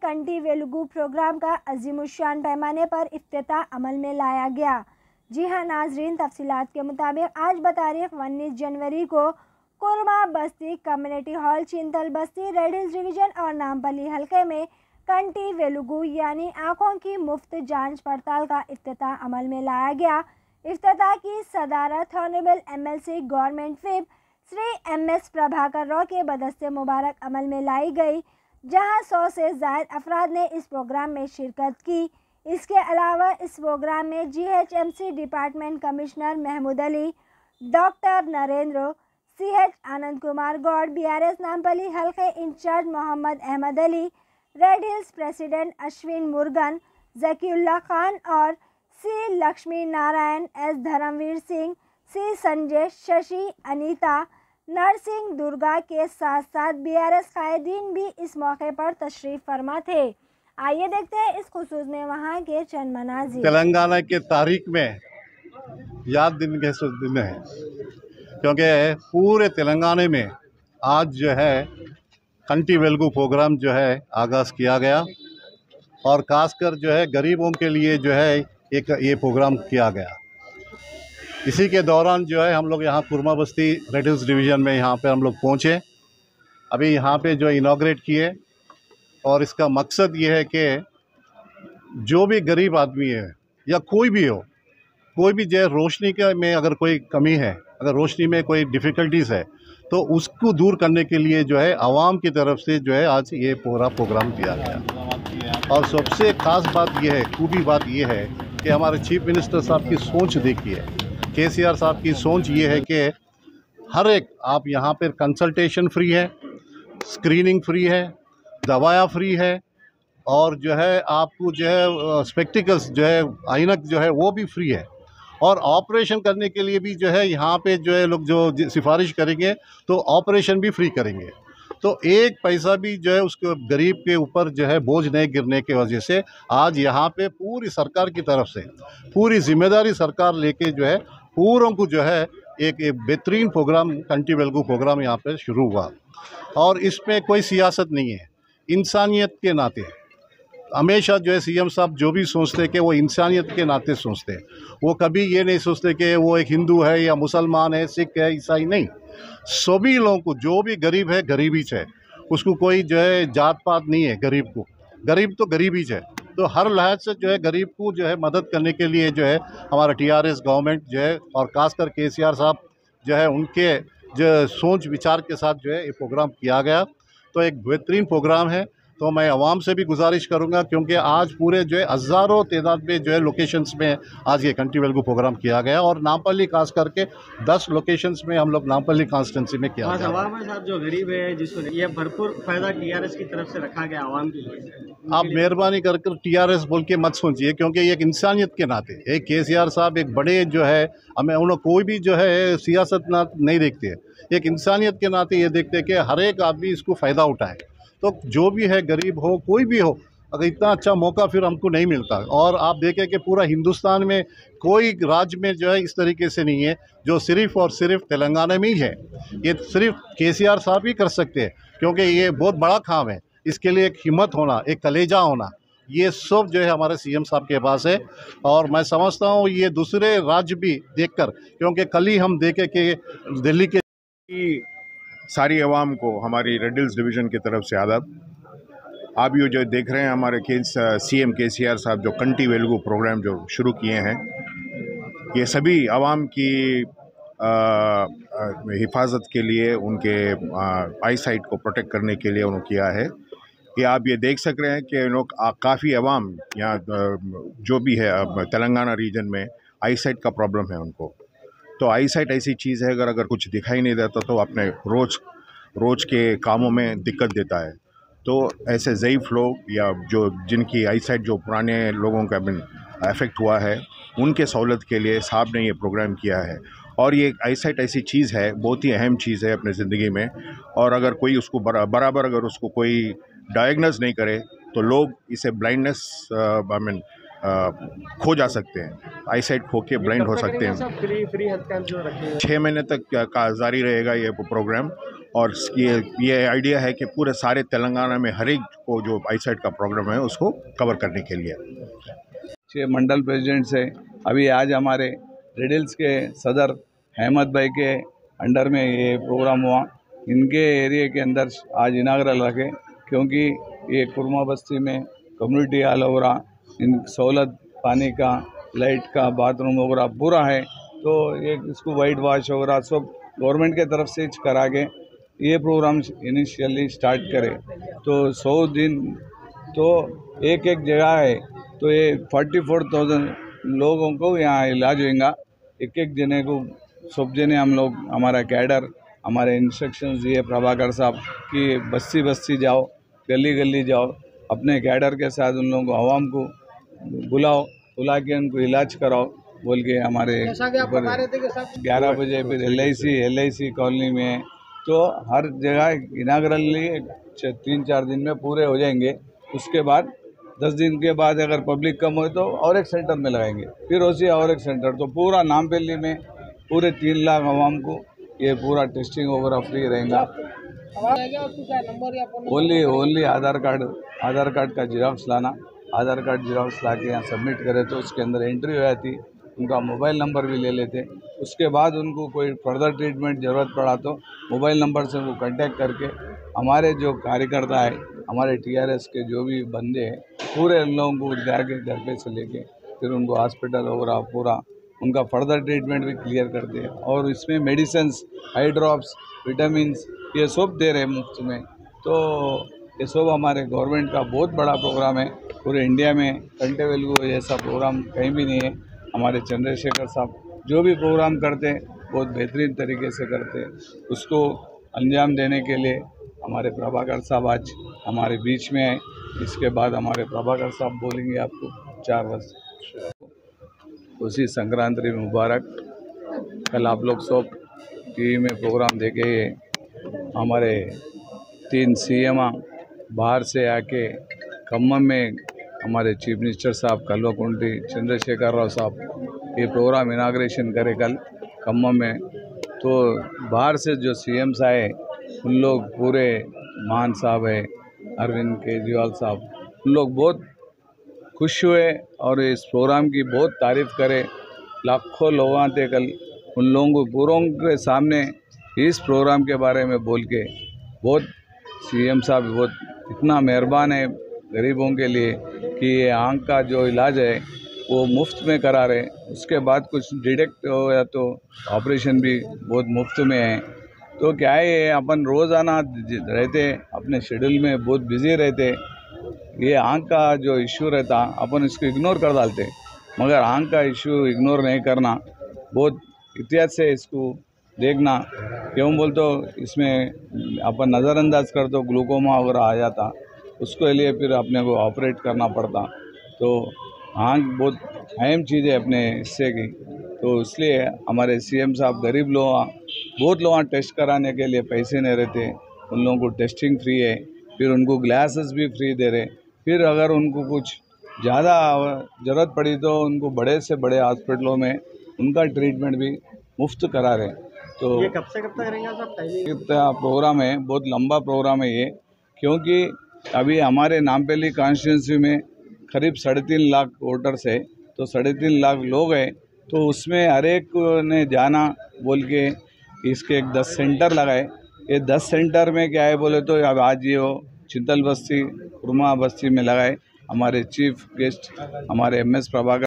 कंटी Velugu programme का अज़ीमुश्शान पैमाने पर इफ्तिताह अमल में लाया गया। जी हां नाजरीन, तफसीलात के मुताबिक आज बतारीख 19 जनवरी को कुरमा बस्ती कम्युनिटी हॉल, चिंतल बस्ती, रेड हिल्स डिवीज़न और नामपल्ली हल्के में कंटी वेलुगु यानी आँखों की मुफ्त जांच पड़ताल का इफ्तिताह अमल में लाया गया। इफ्तिताह की सदारत honourable MLC government whip Shri MS Prabhakar Rao के बदस्ते मुबारक अमल में लाई गई, जहां 100 से ज़ायद अफराद ने इस प्रोग्राम में शिरकत की। इसके अलावा इस प्रोग्राम में GHMC department commissioner Mahmood Ali, doctor Narendra, CH Anand Kumar Goud, BRS Nampally हल्के incharge Mohammed Ahmed Ali, Red Hills president Ashwin Murugan, Zakiullah Khan और C Lakshmi Narayan, S Dharmveer Singh, C Sanjay, Shashi, Anita, Narasimha, Durga के साथ साथ BRS कायदीन भी इस मौके पर तशरीफ फरमा थे। आइए देखते हैं इस खुसूस में वहाँ के चंद मनाज़िर। तेलंगाना के तारीख में याद दिन के दिन है, क्योंकि पूरे तेलंगाना में आज जो है कंटी वेलुगु प्रोग्राम जो है आगाज़ किया गया और ख़ासकर जो है गरीबों के लिए जो है एक ये प्रोग्राम किया गया। इसी के दौरान जो है हम लोग यहाँ कुरमा बस्ती रेड हिल्स डिवीज़न में यहाँ पे हम लोग पहुँचे, अभी यहाँ पे जो इनॉग्रेट किए। और इसका मकसद ये है कि जो भी गरीब आदमी है या कोई भी हो, कोई भी जो है रोशनी के में अगर कोई कमी है, अगर रोशनी में कोई डिफ़िकल्टीज़ है, तो उसको दूर करने के लिए जो है आवाम की तरफ से जो है आज ये पूरा प्रोग्राम किया गया। और सबसे ख़ास बात ये है, खूबी बात ये है कि हमारे चीफ मिनिस्टर साहब की सोच देखिए, KCR साहब की सोच ये है कि हर एक आप यहाँ पर कंसल्टेशन फ्री है, स्क्रीनिंग फ्री है, दवाया फ्री है और जो है आपको जो है स्पेक्टिकल्स जो है ऐनक जो है वो भी फ्री है। और ऑपरेशन करने के लिए भी जो है यहाँ पे जो है लोग जो सिफारिश करेंगे तो ऑपरेशन भी फ्री करेंगे। तो एक पैसा भी जो है उसके गरीब के ऊपर जो है बोझ नहीं गिरने की वजह से आज यहाँ पे पूरी सरकार की तरफ से पूरी जिम्मेदारी सरकार लेके जो है पूरों को जो है एक बेहतरीन प्रोग्राम कंटी वेलुगु प्रोग्राम यहाँ पे शुरू हुआ। और इसमें कोई सियासत नहीं है, इंसानियत के नाते हमेशा जो है CM साहब जो भी सोचते हैं कि वो इंसानियत के नाते सोचते हैं। वो कभी ये नहीं सोचते कि वो एक हिंदू है या मुसलमान है, सिख है, ईसाई नहीं। सभी लोगों को, जो भी गरीब है गरीबी है, उसको कोई जो है जात पात नहीं है। गरीब को, गरीब तो गरीबी है। तो हर लिहाज से जो है गरीब को जो है मदद करने के लिए जो है हमारा TRS गवर्नमेंट जो है और ख़ासकर KCR साहब जो है उनके जो सोच विचार के साथ जो है ये प्रोग्राम किया गया। तो एक बेहतरीन प्रोग्राम है। तो मैं आवाम से भी गुजारिश करूंगा, क्योंकि आज पूरे जो है हज़ारों तादाद में जो है लोकेशंस में आज ये कंटी वेलुगु प्रोग्राम किया गया और नामपल्ली खास करके 10 लोकेशंस में हम लोग नामपल्ली कॉन्स्टिट्यूंसी में किया गया। आवाम साहब जो गरीब है जिसको ये भरपूर फायदा TRS की तरफ से रखा गया आवाम के लिए। आप मेहरबानी कर TRS बोल के मत सोचिए, क्योंकि ये एक इंसानियत के नाते एक KCR साहब एक बड़े जो है हमें उन्होंने कोई भी जो है सियासत नहीं देखते, एक इंसानियत के नाते ये देखते कि हर एक आदमी इसको फ़ायदा उठाए। तो जो भी है गरीब हो कोई भी हो, अगर इतना अच्छा मौका फिर हमको नहीं मिलता। और आप देखें कि पूरा हिंदुस्तान में कोई राज्य में जो है इस तरीके से नहीं है जो सिर्फ़ और सिर्फ तेलंगाना में ही है। ये सिर्फ KCR साहब ही कर सकते हैं, क्योंकि ये बहुत बड़ा काम है। इसके लिए एक हिम्मत होना, एक कलेजा होना, ये सब जो है हमारे CM साहब के पास है। और मैं समझता हूँ ये दूसरे राज्य भी देखकर, क्योंकि कल ही हम देखे कि दिल्ली के सारी आवाम को हमारी रेड हिल्स डिवीज़न की तरफ से आदाब। आप ये जो देख रहे हैं हमारे CM KCR साहब जो कंटी वेलुगु प्रोग्राम जो शुरू किए हैं, ये सभी आवाम की हिफाजत के लिए, उनके आई साइट को प्रोटेक्ट करने के लिए उन्होंने किया है। ये आप ये देख सक रहे हैं कि लोग काफ़ी आवाम यहाँ जो भी है तेलंगाना रीजन में आई साइट का प्रॉब्लम है उनको। तो आई साइट ऐसी चीज़ है अगर कुछ दिखाई नहीं देता तो अपने रोज़ के कामों में दिक्कत देता है। तो ऐसे ज़ईफ़ लोग या जो जिनकी आई साइट जो पुराने लोगों का अफेक्ट हुआ है, उनके सहूलत के लिए साहब ने ये प्रोग्राम किया है। और ये आई साइट ऐसी चीज़ है, बहुत ही अहम चीज़ है अपनी ज़िंदगी में। और अगर कोई उसको बराबर अगर उसको कोई डायग्नोस नहीं करे तो लोग इसे ब्लाइंडनेस खो जा सकते हैं, आई साइट खो के ब्लाइंड हो सकते हैं। फ्री हेल्थ कैंप जो रखे हैं 6 महीने तक का जारी रहेगा ये प्रोग्राम। और ये आइडिया है कि पूरे सारे तेलंगाना में हर एक को जो आई साइट का प्रोग्राम है उसको कवर करने के लिए। 6 मंडल प्रेसिडेंट से अभी आज हमारे रेडिल्स के सदर अहमद भाई के अंडर में ये प्रोग्राम हुआ। इनके एरिया के अंदर आज इनाग्रल रखे, क्योंकि ये कुरमा बस्ती में कम्युनिटी हॉल वगैरह, इन सहूलत पानी का, लाइट का, बाथरूम वगैरह पूरा है, तो ये इसको वाइट वॉश वगैरह सब गवर्नमेंट के तरफ से करा के ये प्रोग्राम इनिशियली स्टार्ट करे। तो 100 दिन तो एक जगह है, तो ये 44,000 लोगों को यहाँ इलाज होगा। एक जने को सब जने हम लोग, हमारा कैडर, हमारे इंस्ट्रक्शंस दिए प्रभाकर साहब कि बस्ती बस्ती जाओ, गली गली जाओ, अपने कैडर के साथ उन लोगों को, आवाम को बुला के उनको इलाज कराओ बोल के हमारे 11 बजे फिर LIC कॉलोनी में, तो हर जगह इनाग्रली 3-4 दिन में पूरे हो जाएंगे। उसके बाद 10 दिन के बाद अगर पब्लिक कम हो तो और एक सेंटर में लगाएंगे, फिर उसी और एक सेंटर, तो पूरा नामपल्ली में पूरे 3 लाख आवाम को ये पूरा टेस्टिंग वगैरह फ्री रहेगा। ओनली आधार कार्ड का जिराक्स लाना, आधार कार्ड जिराक्स ला के यहाँ सबमिट करे तो उसके अंदर एंट्री हो जाती, उनका मोबाइल नंबर भी ले लेते। उसके बाद उनको कोई फर्दर ट्रीटमेंट ज़रूरत पड़ा तो मोबाइल नंबर से वो कांटेक्ट करके हमारे जो कार्यकर्ता है, हमारे TRS के जो भी बंदे हैं, पूरे उन लोगों को जाके घर पे से लेके फिर उनको हॉस्पिटल वगैरह पूरा उनका फर्दर ट्रीटमेंट भी क्लियर करते हैं। और इसमें मेडिसिन्स, आई ड्रॉप्स, विटामिन्स ये सब दे रहे हैं मुफ्त में। तो ये सब हमारे गवर्नमेंट का बहुत बड़ा प्रोग्राम है। पूरे इंडिया में कंटे वेलुगु ऐसा प्रोग्राम कहीं भी नहीं है। हमारे चंद्रशेखर साहब जो भी प्रोग्राम करते हैं बहुत बेहतरीन तरीके से करते हैं। उसको अंजाम देने के लिए हमारे प्रभाकर साहब आज हमारे बीच में है। इसके बाद हमारे प्रभाकर साहब बोलेंगे आपको 4 वर्ष। उसी संक्रांति मुबारक। कल आप लोग सब TV में प्रोग्राम देखे, हमारे 3 CM बाहर से आके खम्मम में हमारे चीफ मिनिस्टर साहब कल्वकुंटी चंद्रशेखर राव साहब ये प्रोग्राम इनाग्रेशन करे कल खम्मम में। तो बाहर से जो CMs आए उन लोग पूरे, मान साहब है, अरविंद केजरीवाल साहब, उन लोग बहुत खुश हुए और इस प्रोग्राम की बहुत तारीफ़ करे। लाखों लोग आते कल, उन लोगों को पूरों के सामने इस प्रोग्राम के बारे में बोल के बहुत CM साहब बहुत इतना मेहरबान है गरीबों के लिए कि ये आँख का जो इलाज है वो मुफ्त में करा रहे। उसके बाद कुछ डिटेक्ट हो या तो ऑपरेशन भी बहुत मुफ्त में है। तो क्या है, ये अपन रोज़ाना रहते अपने शेड्यूल में बहुत बिजी रहते, ये आँख का जो इश्यू रहता अपन इसको इग्नोर कर डालते, मगर आँख का इश्यू इग्नोर नहीं करना, बहुत एहतियात से इसको देखना। क्यों बोल तो इसमें अपन नज़रअंदाज कर तो ग्लूकोमा वगैरह आ जाता, उसके लिए फिर अपने को ऑपरेट करना पड़ता। तो आँख बहुत अहम चीज़ है अपने हिस्से की। तो इसलिए हमारे CM साहब गरीब लोग, बहुत लोग टेस्ट कराने के लिए पैसे नहीं रहते, उन लोगों को टेस्टिंग फ्री है, फिर उनको ग्लासेस भी फ्री दे रहे। फिर अगर उनको कुछ ज़्यादा ज़रूरत पड़ी तो उनको बड़े से बड़े हॉस्पिटलों में उनका ट्रीटमेंट भी मुफ्त करा रहे। तो ये कब से कब तक रहेंगे साहब टाइमिंग? प्रोग्राम है, बहुत लंबा प्रोग्राम है ये, क्योंकि अभी हमारे नामपल्ली कॉन्स्टिट्यूंसी में करीब 3.5 लाख वोटर्स है, तो 3.5 लाख लोग हैं, तो उसमें हर एक ने जाना बोल के इसके एक 10 सेंटर लगाए। ये 10 सेंटर में क्या है बोले तो अब आज ये चिंतल बस्ती, कुरमा बस्ती में लगाए। हमारे चीफ गेस्ट हमारे MS प्रभाकर